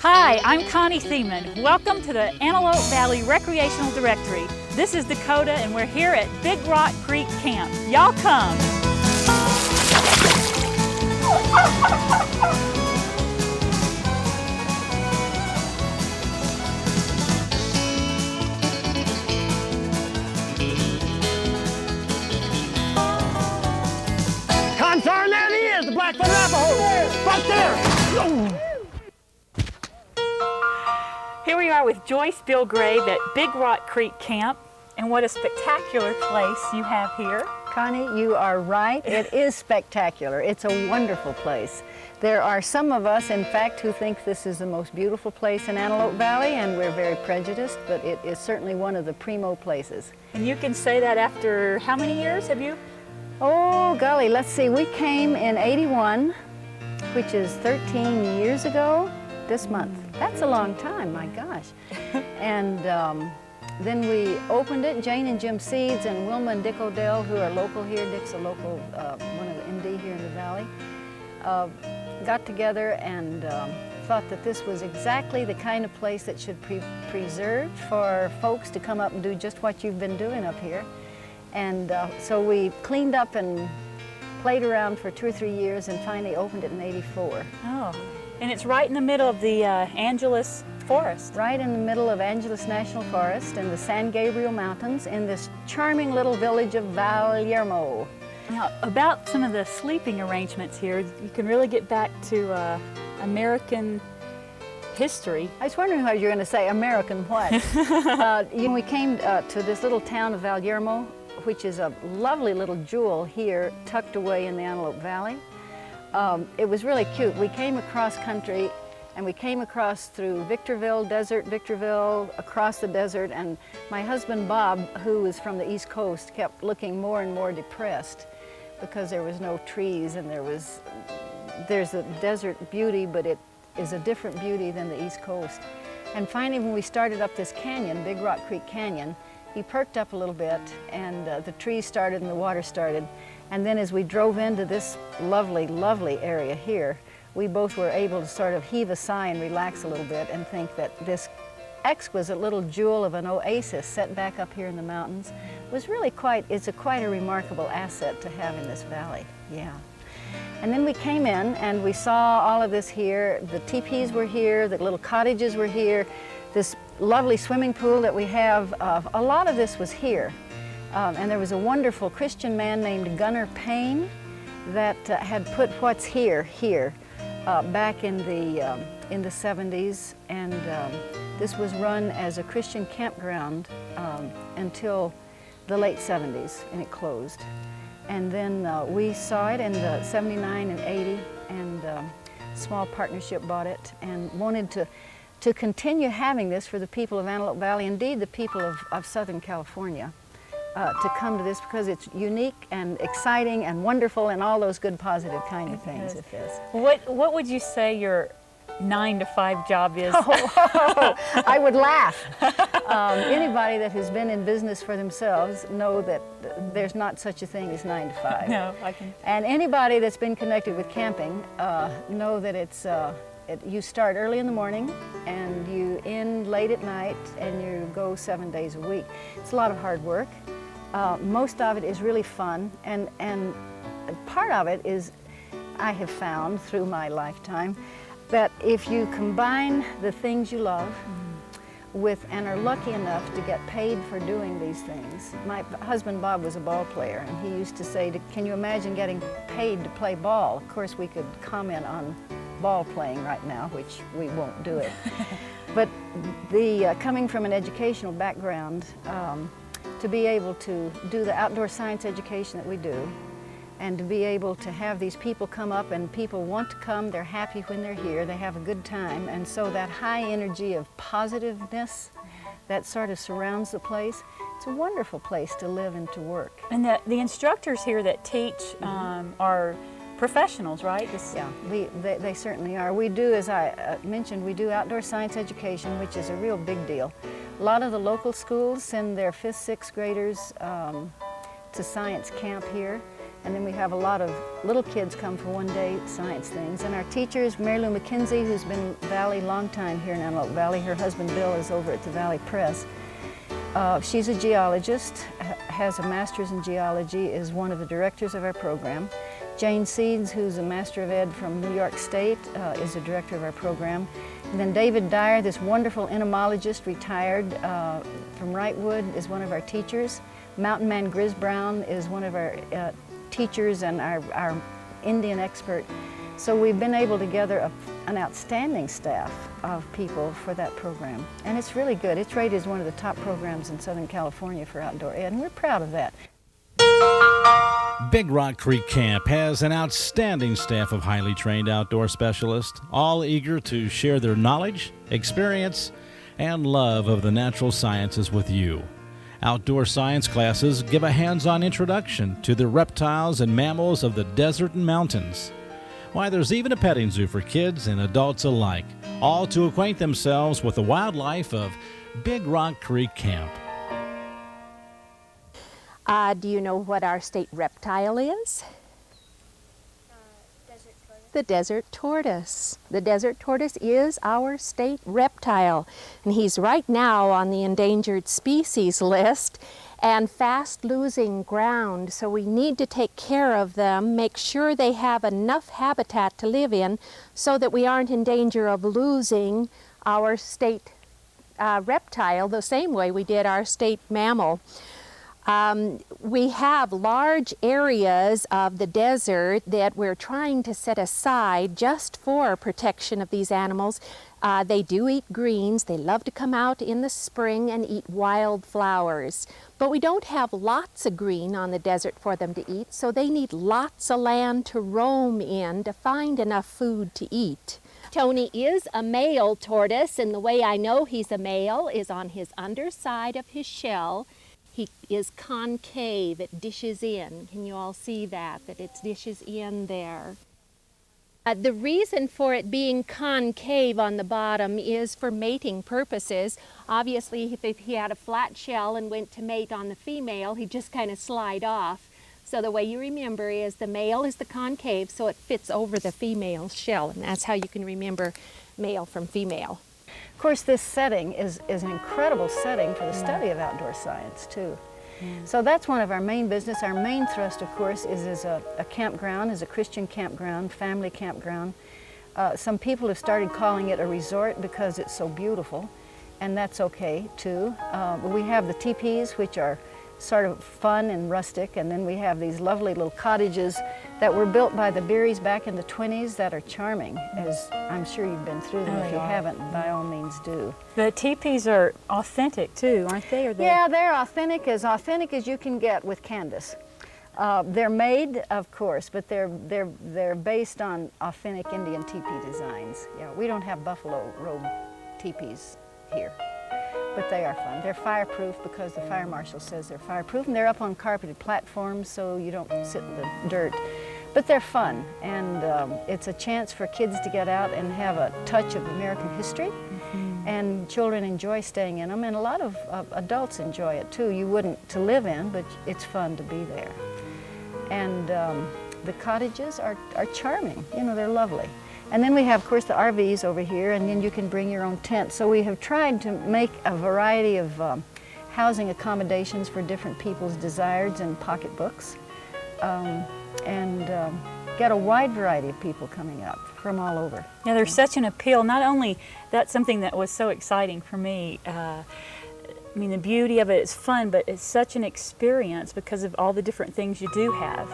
Hi, I'm Connie Seaman. Welcome to the Antelope Valley Recreational Directory. This is Dakota and we're here at Big Rock Creek Camp. Y'all come! Consarn, there he is, the Blackfoot Arapaho, right there. Here we are with Joyce Bilgrave at Big Rock Creek Camp, and what a spectacular place you have here. Connie, you are right. It is spectacular. It's a wonderful place. There are some of us, in fact, who think this is the most beautiful place in Antelope Valley, and we're very prejudiced, but it is certainly one of the primo places. And you can say that after how many years have you? Oh, golly, let's see. We came in '81, which is 13 years ago this month. That's a long time, my gosh. And then we opened it. Jane and Jim Seeds and Wilma and Dick Odell, who are local here. Dick's a local, one of the MD here in the valley, got together and thought that this was exactly the kind of place that should be preserved for folks to come up and do just what you've been doing up here. And so we cleaned up and played around for 2 or 3 years and finally opened it in '84. Oh, and it's right in the middle of the Angeles Forest. Right in the middle of Angeles National Forest in the San Gabriel Mountains in this charming little village of Vallermo. Now, about some of the sleeping arrangements here, you can really get back to American history. I was wondering how you were going to say American what. We came to this little town of Vallermo, which is a lovely little jewel here tucked away in the Antelope Valley. It was really cute. We came across country and we came across through Victorville, Victorville, across the desert, and my husband Bob, who was from the East Coast, kept looking more and more depressed because there was no trees and there's a desert beauty, but it is a different beauty than the East Coast. And finally, when we started up this canyon, Big Rock Creek Canyon, he perked up a little bit and the trees started and the water started. And then as we drove into this lovely, lovely area here, we both were able to sort of heave a sigh and relax a little bit and think that this exquisite little jewel of an oasis set back up here in the mountains was really quite a remarkable asset to have in this valley, yeah. And then we came in and we saw all of this here. The teepees were here, the little cottages were here, this lovely swimming pool that we have. A lot of this was here. And there was a wonderful Christian man named Gunnar Payne that had put what's here back in the 70s. And this was run as a Christian campground until the late 70s, and it closed. And then we saw it in the '79 and '80, and small partnership bought it and wanted to continue having this for the people of Antelope Valley, indeed the people of Southern California, to come to this because it's unique and exciting and wonderful and all those good positive kind of things it is. What would you say your 9-to-5 job is? I would laugh. Anybody that has been in business for themselves know that there's not such a thing as 9 to 5. No, I can. And anybody that's been connected with camping know that you start early in the morning and you end late at night and you go 7 days a week. It's a lot of hard work. Most of it is really fun, and part of it is, I have found through my lifetime, that if you combine the things you love with and are lucky enough to get paid for doing these things. My husband Bob was a ball player, and he used to say, can you imagine getting paid to play ball? Of course, we could comment on ball playing right now, which we won't do it. But coming from an educational background, to be able to do the outdoor science education that we do, and to be able to have these people come up, and people want to come, they're happy when they're here, they have a good time, and so that high energy of positiveness that sort of surrounds the place, it's a wonderful place to live and to work. And the instructors here that teach are professionals, right? Yeah, they certainly are. We do, as I mentioned, we do outdoor science education, which is a real big deal. A lot of the local schools send their 5th, 6th graders to science camp here. And then we have a lot of little kids come for one-day science things. And our teachers, Mary Lou McKenzie, who's been Valley long time here in Antelope Valley. Her husband Bill is over at the Valley Press. She's a geologist, has a master's in geology, is one of the directors of our program. Jane Seeds, who's a Master of Ed from New York State, is the director of our program. And then David Dyer, this wonderful entomologist, retired from Wrightwood, is one of our teachers. Mountain Man Grizz Brown is one of our teachers and our Indian expert. So we've been able to gather an outstanding staff of people for that program. And it's really good. It's rated as one of the top programs in Southern California for outdoor ed, and we're proud of that. Big Rock Creek Camp has an outstanding staff of highly trained outdoor specialists, all eager to share their knowledge, experience, and love of the natural sciences with you. Outdoor science classes give a hands-on introduction to the reptiles and mammals of the desert and mountains. Why, there's even a petting zoo for kids and adults alike, all to acquaint themselves with the wildlife of Big Rock Creek Camp. Do you know what our state reptile is? Desert tortoise. The desert tortoise. The desert tortoise is our state reptile, and he's right now on the endangered species list and fast losing ground, so we need to take care of them, make sure they have enough habitat to live in so that we aren't in danger of losing our state reptile the same way we did our state mammal. We have large areas of the desert that we're trying to set aside just for protection of these animals. They do eat greens. They love to come out in the spring and eat wildflowers. But we don't have lots of green on the desert for them to eat, so they need lots of land to roam in to find enough food to eat. Tony is a male tortoise, and the way I know he's a male is on his underside of his shell. He is concave, it dishes in. Can you all see that it dishes in there? The reason for it being concave on the bottom is for mating purposes. Obviously, if he had a flat shell and went to mate on the female, he'd just kind of slide off. So the way you remember is the male is the concave, so it fits over the female's shell, and that's how you can remember male from female. Of course, this setting is an incredible setting for the study of outdoor science, too. So that's one of our main business. Our main thrust, of course, is a campground, is a Christian campground, family campground. Some people have started calling it a resort because it's so beautiful, and that's okay, too. We have the teepees, which are sort of fun and rustic, and then we have these lovely little cottages that were built by the Beeries back in the 20s that are charming, as I'm sure you've been through them. If you haven't, by all means do. The teepees are authentic too, aren't they? Yeah, they're authentic as you can get with Candace. They're made, of course, but they're based on authentic Indian teepee designs. Yeah, we don't have buffalo robe teepees here, but they are fun. They're fireproof because the fire marshal says they're fireproof, and they're up on carpeted platforms so you don't sit in the dirt. But they're fun, and it's a chance for kids to get out and have a touch of American history, and children enjoy staying in them, and a lot of adults enjoy it too. You wouldn't to live in, but it's fun to be there. And the cottages are charming. You know, they're lovely. And then we have, of course, the RVs over here, and then you can bring your own tent. So we have tried to make a variety of housing accommodations for different people's desires and pocketbooks, and get a wide variety of people coming up from all over. Yeah, there's such an appeal. Not only that's something that was so exciting for me. I mean, the beauty of it is fun, but it's such an experience because of all the different things you do have,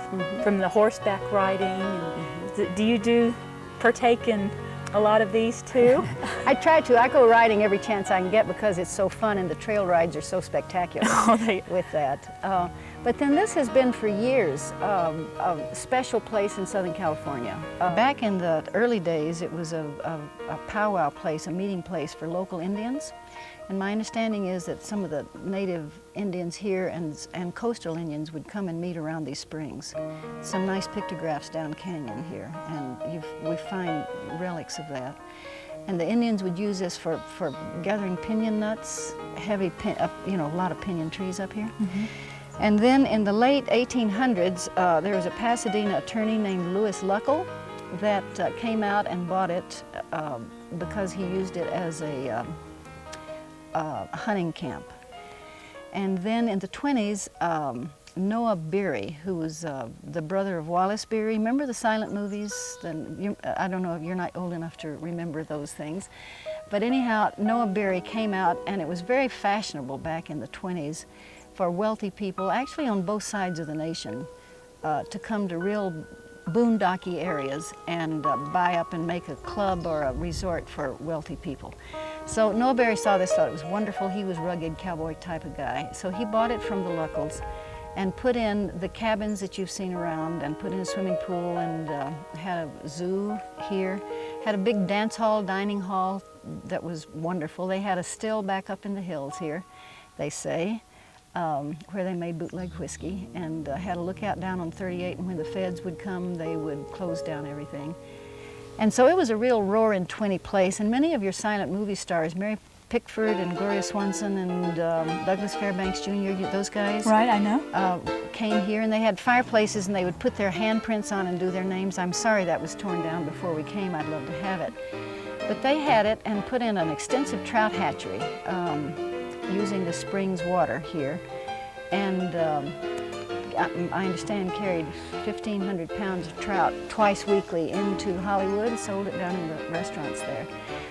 from the horseback riding. And do you partake in a lot of these too? I try to. I go riding every chance I can get because it's so fun, and the trail rides are so spectacular with that. But then this has been for years a special place in Southern California. Back in the early days, it was a powwow place, a meeting place for local Indians. And my understanding is that some of the native Indians here and coastal Indians would come and meet around these springs. Some nice pictographs down canyon here, and we find relics of that. And the Indians would use this for gathering piñon nuts, a lot of piñon trees up here. And then in the late 1800s, there was a Pasadena attorney named Louis Luckel that came out and bought it because he used it as a hunting camp. And then in the 20s, Noah Beery, who was the brother of Wallace Beery. Remember the silent movies? I don't know if you're not old enough to remember those things. But anyhow, Noah Beery came out, and it was very fashionable back in the 20s for wealthy people, actually on both sides of the nation, to come to real boondocky areas and buy up and make a club or a resort for wealthy people. So Noah Beery saw this, thought it was wonderful. He was a rugged cowboy type of guy. So he bought it from the Luckels and put in the cabins that you've seen around, and put in a swimming pool, and had a zoo here, had a big dance hall, dining hall that was wonderful. They had a still back up in the hills here, they say, where they made bootleg whiskey, and had a lookout down on 38, and when the feds would come, they would close down everything. And so it was a real roaring 20 place, and many of your silent movie stars, Mary Pickford and Gloria Swanson and Douglas Fairbanks Jr., those guys. Right, I know. Came here, and they had fireplaces, and they would put their handprints on and do their names. I'm sorry that was torn down before we came. I'd love to have it. But they had it and put in an extensive trout hatchery using the springs water here. And I understand carried 1,500 pounds of trout twice weekly into Hollywood and sold it down in the restaurants there.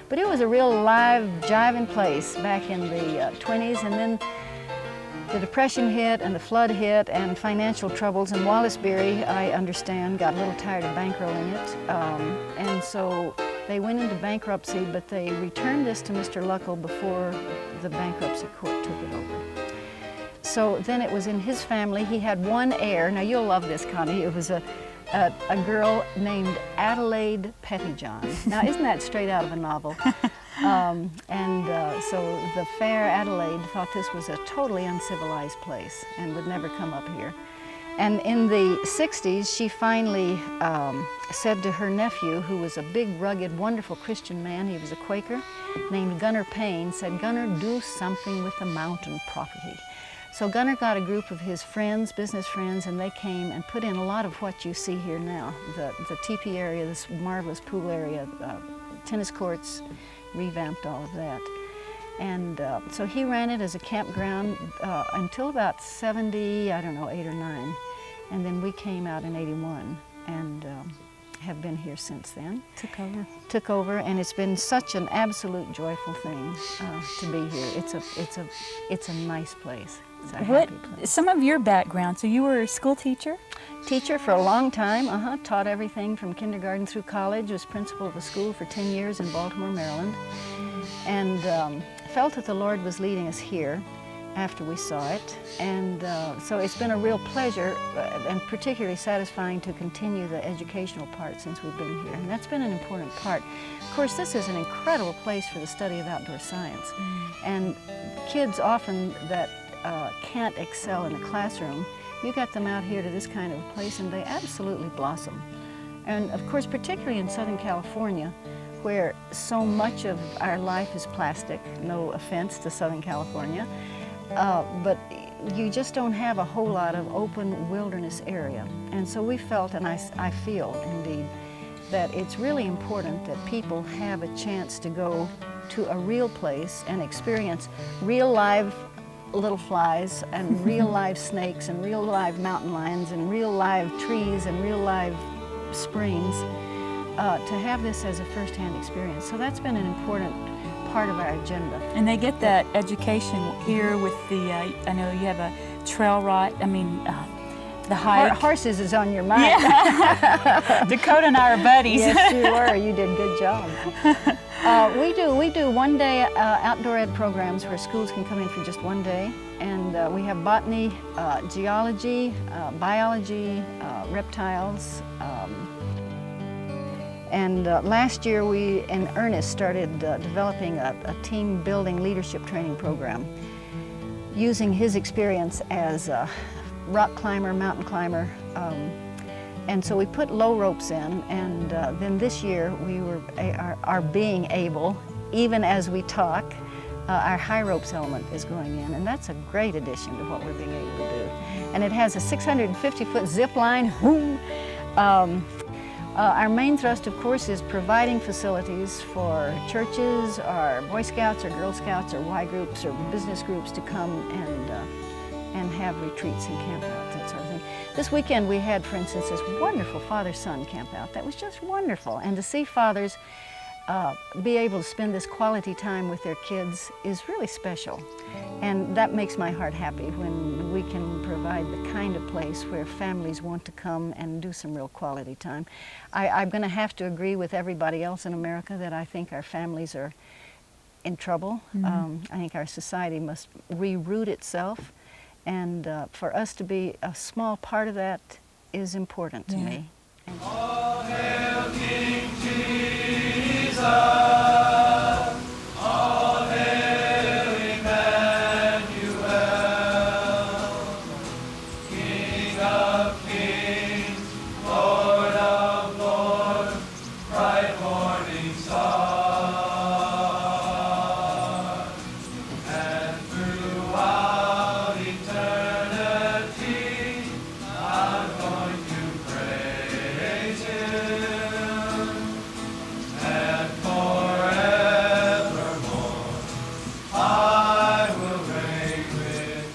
But it was a real live, jiving place back in the 20s, and then the Depression hit and the flood hit and financial troubles, and Wallace Beery, I understand, got a little tired of bankrolling it, and so they went into bankruptcy, but they returned this to Mr. Luckel before the bankruptcy court took it over. So then it was in his family. He had one heir. Now you'll love this, Connie. It was a girl named Adelaide Pettyjohn. Now isn't that straight out of a novel? So the fair Adelaide thought this was a totally uncivilized place and would never come up here. And in the 60s, she finally said to her nephew, who was a big, rugged, wonderful Christian man, he was a Quaker, named Gunner Payne, said, "Gunner, do something with the mountain property." So Gunner got a group of his friends, business friends, and they came and put in a lot of what you see here now. The teepee area, this marvelous pool area, tennis courts, revamped all of that. And so he ran it as a campground until about 70, I don't know, 8 or 9. And then we came out in 81 and have been here since then. Took over, and it's been such an absolute joyful thing to be here. It's a nice place. It's a happy place. Some of your background, so you were a school teacher? Teacher for a long time, taught everything from kindergarten through college, was principal of a school for 10 years in Baltimore, Maryland, and felt that the Lord was leading us here after we saw it, and so it's been a real pleasure and particularly satisfying to continue the educational part since we've been here, and that's been an important part. Of course, this is an incredible place for the study of outdoor science, and kids often that can't excel in a classroom, you got them out here to this kind of a place and they absolutely blossom. And of course, particularly in Southern California, where so much of our life is plastic, no offense to Southern California, but you just don't have a whole lot of open wilderness area. And so we felt, and I feel indeed, that it's really important that people have a chance to go to a real place and experience real live little flies and real live snakes and real live mountain lions and real live trees and real live springs, to have this as a first-hand experience. So that's been an important part of our agenda. And they get that education here with the, I know you have a trail ride, the hike. Horses is on your mind. Yeah. Dakota and I are buddies. Yes, you were. You did a good job. We do one-day outdoor ed programs where schools can come in for just one day, and we have botany, geology, biology, reptiles, and last year we, in earnest, started developing a team-building leadership training program using his experience as a rock climber, mountain climber, and so we put low ropes in, and then this year we are being able, even as we talk, our high ropes element is going in, and that's a great addition to what we're being able to do. And it has a 650-foot zip line. Our main thrust, of course, is providing facilities for churches or Boy Scouts or Girl Scouts or Y groups or business groups to come and have retreats and campouts, that sort of thing. This weekend we had, for instance, this wonderful father-son campout. That was just wonderful. And to see fathers be able to spend this quality time with their kids is really special. And that makes my heart happy when we can provide the kind of place where families want to come and do some real quality time. I'm going to have to agree with everybody else in America that I think our families are in trouble. I think our society must reroot itself, and for us to be a small part of that is important to me. All hail King Jesus, all hail Emmanuel, King of kings, Lord of lords, bright morning star, and throughout eternity I'm going to praise Him, and forevermore I will reign with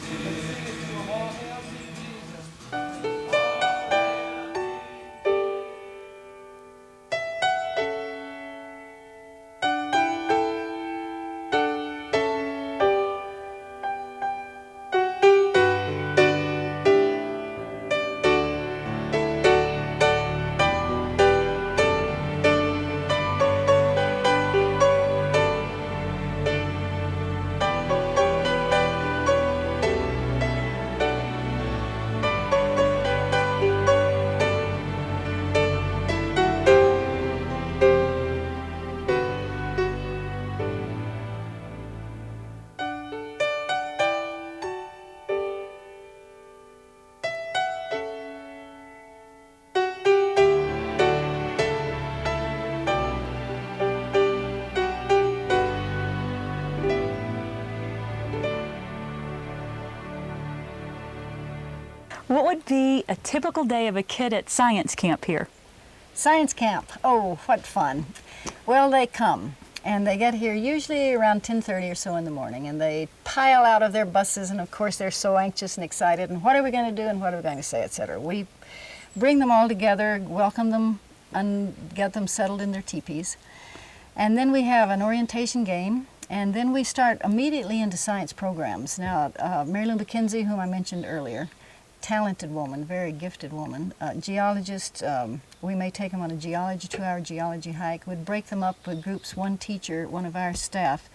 What would be a typical day of a kid at science camp here? Science camp, oh, what fun. Well, they come, and they get here usually around 10:30 or so in the morning, and they pile out of their buses, and of course they're so anxious and excited, and what are we going to do, and what are we going to say, etc. We bring them all together, welcome them, and get them settled in their teepees. And then we have an orientation game, and then we start immediately into science programs. Now, Mary Lou McKenzie, whom I mentioned earlier, talented woman, very gifted woman, geologist. We may take them on a 2-hour geology hike. We'd break them up with groups, one teacher, one of our staff,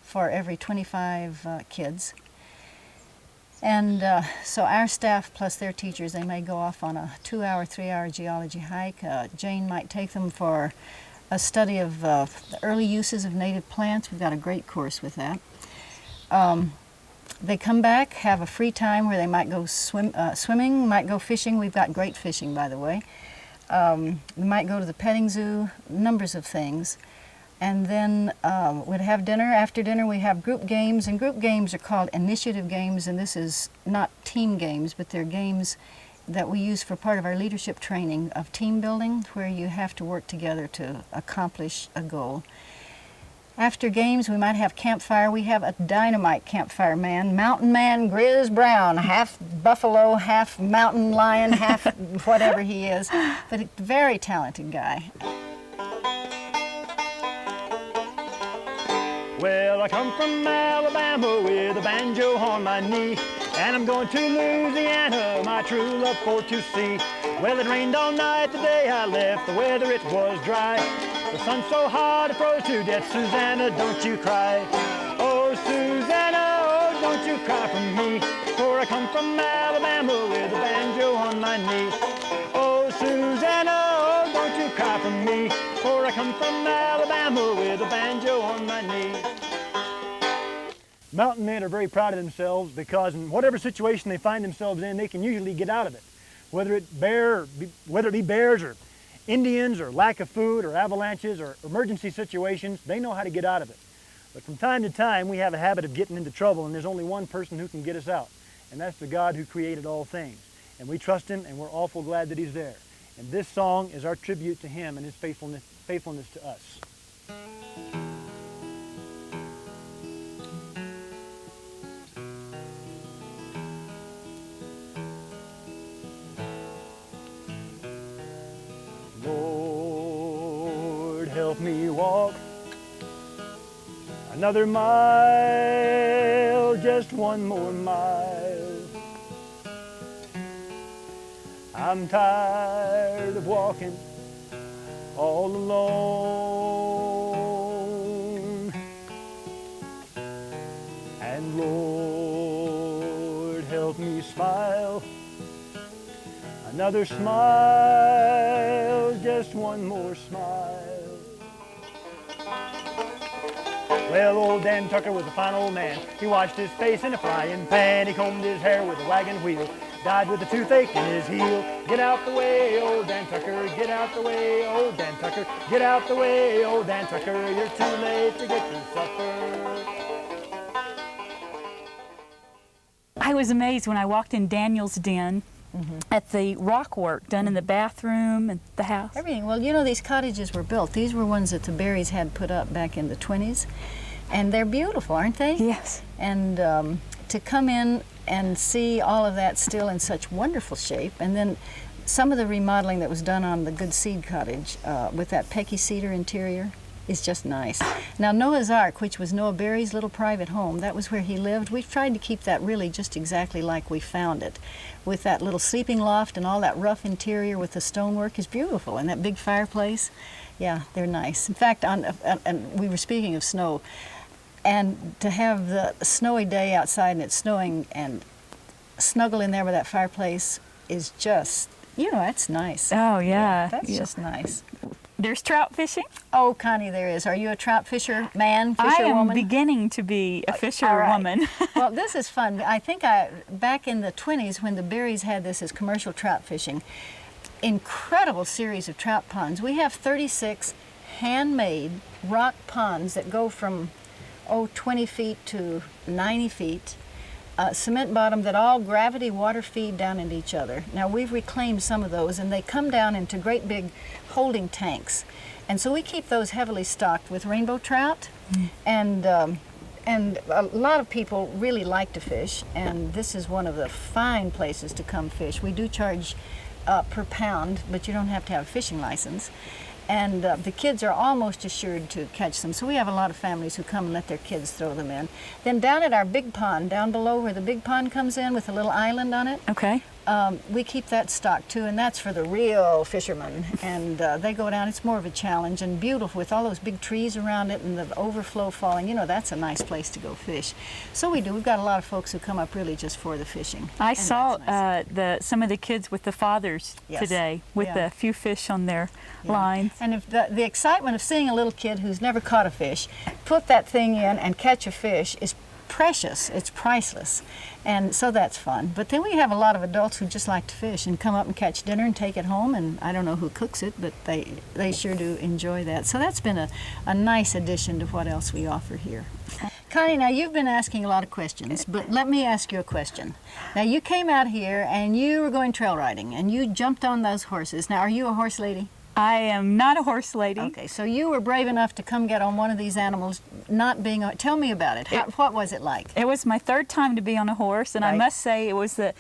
for every 25 kids. And so our staff plus their teachers, they may go off on a 2-hour, 3-hour geology hike. Jane might take them for a study of the early uses of native plants. We've got a great course with that. They come back, have a free time where they might go swimming, might go fishing. We've got great fishing, by the way. We might go to the petting zoo, numbers of things. And then we'd have dinner. After dinner, we have group games, and group games are called initiative games, and this is not team games, but they're games that we use for part of our leadership training of team building, where you have to work together to accomplish a goal. After games, we might have campfire. We have a dynamite campfire man, Mountain Man Grizz Brown, half buffalo, half mountain lion, half whatever he is, but a very talented guy. Well, I come from Alabama with a banjo on my knee, and I'm going to Louisiana, my true love for to see. Well, it rained all night the day I left, the weather it was dry. The sun's so hot it froze to death. Susanna, don't you cry. Oh, Susanna, oh, don't you cry for me, for I come from Alabama with a banjo on my knee. Oh, Susanna, oh, don't you cry for me, for I come from Alabama with a banjo on my knee. Mountain men are very proud of themselves because in whatever situation they find themselves in, they can usually get out of it. Whether it be bears or Indians or lack of food or avalanches or emergency situations, they know how to get out of it. But from time to time, we have a habit of getting into trouble, and there's only one person who can get us out, and that's the God who created all things. And we trust him, and we're awful glad that he's there. And this song is our tribute to him and his faithfulness to us. Lord, help me walk another mile, just one more mile. I'm tired of walking all alone. And Lord, help me smile another smile, just one more smile. Well, old Dan Tucker was a fine old man. He washed his face in a frying pan. He combed his hair with a wagon wheel. Died with a toothache in his heel. Get out the way, old Dan Tucker. Get out the way, old Dan Tucker. Get out the way, old Dan Tucker. You're too late to get your supper. I was amazed when I walked in Daniel's den at the rock work done in the bathroom and the house. Everything. Well, you know, these cottages were built. These were ones that the Berries had put up back in the 20s. And they're beautiful, aren't they? Yes. And to come in and see all of that still in such wonderful shape, and then some of the remodeling that was done on the Good Seed cottage with that Pecky cedar interior is just nice. Now, Noah's Ark, which was Noah Berry's little private home, that was where he lived. We've tried to keep that really just exactly like we found it, with that little sleeping loft and all that rough interior with the stonework is beautiful, and that big fireplace. Yeah, they're nice. In fact, and we were speaking of snow, and to have the snowy day outside and it's snowing and snuggle in there with that fireplace is just, you know, that's nice. Oh, yeah. That's just nice. There's trout fishing. Oh, Connie, there is. Are you a trout fisher man, fisher I am woman? beginning to be a fisher All right. woman. Well, this is fun. I think back in the 20s when the Berries had this as commercial trout fishing, incredible series of trout ponds. We have 36 handmade rock ponds that go from 20 feet to 90 feet, cement bottom that all gravity water feed down into each other. Now we've reclaimed some of those and they come down into great big holding tanks. And so we keep those heavily stocked with rainbow trout, and a lot of people really like to fish, and this is one of the fine places to come fish. We do charge per pound, but you don't have to have a fishing license. And the kids are almost assured to catch them. So we have a lot of families who come and let their kids throw them in. Then down at our big pond, down below where the big pond comes in with a little island on it, Okay. we keep that stocked too, and that's for the real fishermen. And they go down, it's more of a challenge and beautiful with all those big trees around it and the overflow falling. You know, that's a nice place to go fish. So we do. We've got a lot of folks who come up really just for the fishing. I And saw that's nice. some of the kids with the fathers Yes. today with Yeah. a few fish on their Yeah. lines. And if the excitement of seeing a little kid who's never caught a fish, put that thing in and catch a fish is precious. It's priceless. And so that's fun. But then we have a lot of adults who just like to fish and come up and catch dinner and take it home. And I don't know who cooks it, but they sure do enjoy that. So that's been a nice addition to what else we offer here. Connie, now you've been asking a lot of questions, but let me ask you a question. Now you came out here and you were going trail riding and you jumped on those horses. Now are you a horse lady? I am not a horse lady. Okay, so you were brave enough to come get on one of these animals, not being on. Tell me about it. What was it like? It was my third time to be on a horse, and I Right. must say it was the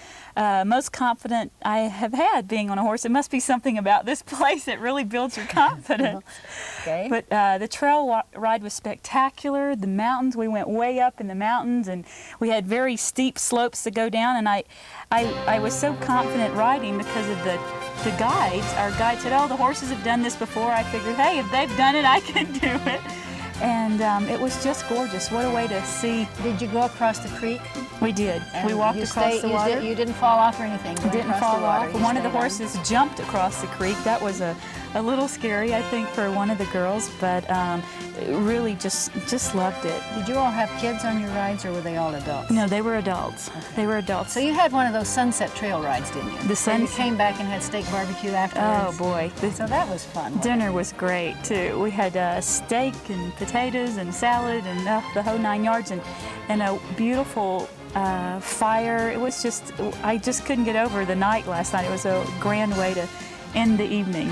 most confident I have had being on a horse. It must be something about this place that really builds your confidence. Okay. But the trail ride was spectacular. The mountains, we went way up in the mountains, and we had very steep slopes to go down, and I was so confident riding because of the guides. Our guide said, oh, the horses have done this before. I figured, hey, if they've done it, I can do it. And it was just gorgeous. What a way to see. Did you go across the creek? We did. And We walked you across the water. You didn't fall off or anything? going Didn't across fall the water. off. You One of the stayed on? horses jumped across the creek. That was a a little scary, I think, for one of the girls, but really just loved it. Did you all have kids on your rides, or were they all adults? No, they were adults. Okay. They were adults. So you had one of those sunset trail rides, didn't you? You came back and had steak barbecue afterwards. Oh boy! So that was fun. Dinner was great too. We had steak and potatoes and salad and the whole 9 yards, and a beautiful fire. It was I just couldn't get over the night last night. It was a grand way to end the evening.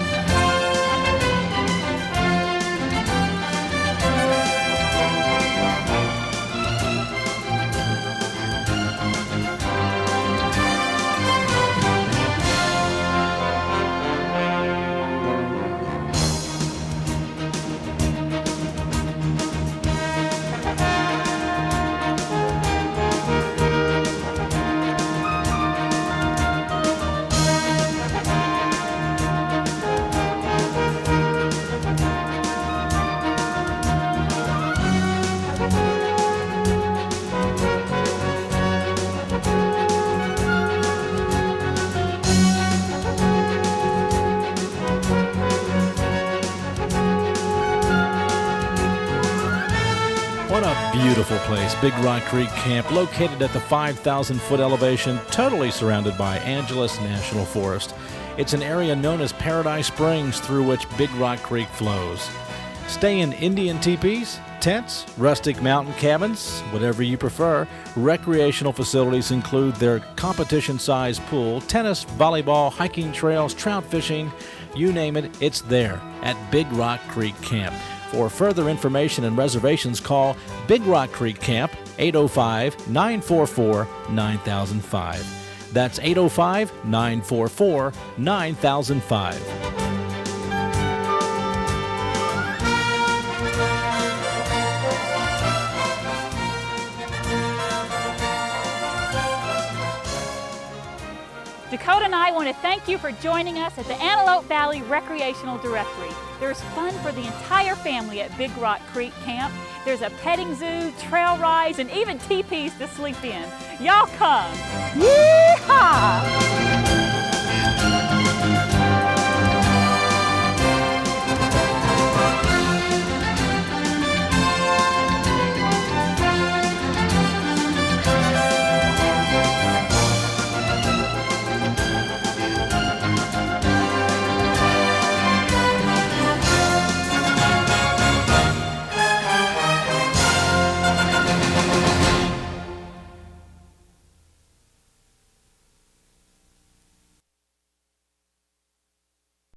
What a beautiful place, Big Rock Creek Camp, located at the 5,000-foot elevation, totally surrounded by Angeles National Forest. It's an area known as Paradise Springs, through which Big Rock Creek flows. Stay in Indian teepees, tents, rustic mountain cabins, whatever you prefer. Recreational facilities include their competition-sized pool, tennis, volleyball, hiking trails, trout fishing, you name it, it's there at Big Rock Creek Camp. For further information and reservations, call Big Rock Creek Camp, 805-944-9005. That's 805-944-9005. Dakota and I want to thank you for joining us at the Antelope Valley Recreational Directory. There's fun for the entire family at Big Rock Creek Camp. There's a petting zoo, trail rides, and even teepees to sleep in. Y'all come. Yeehaw!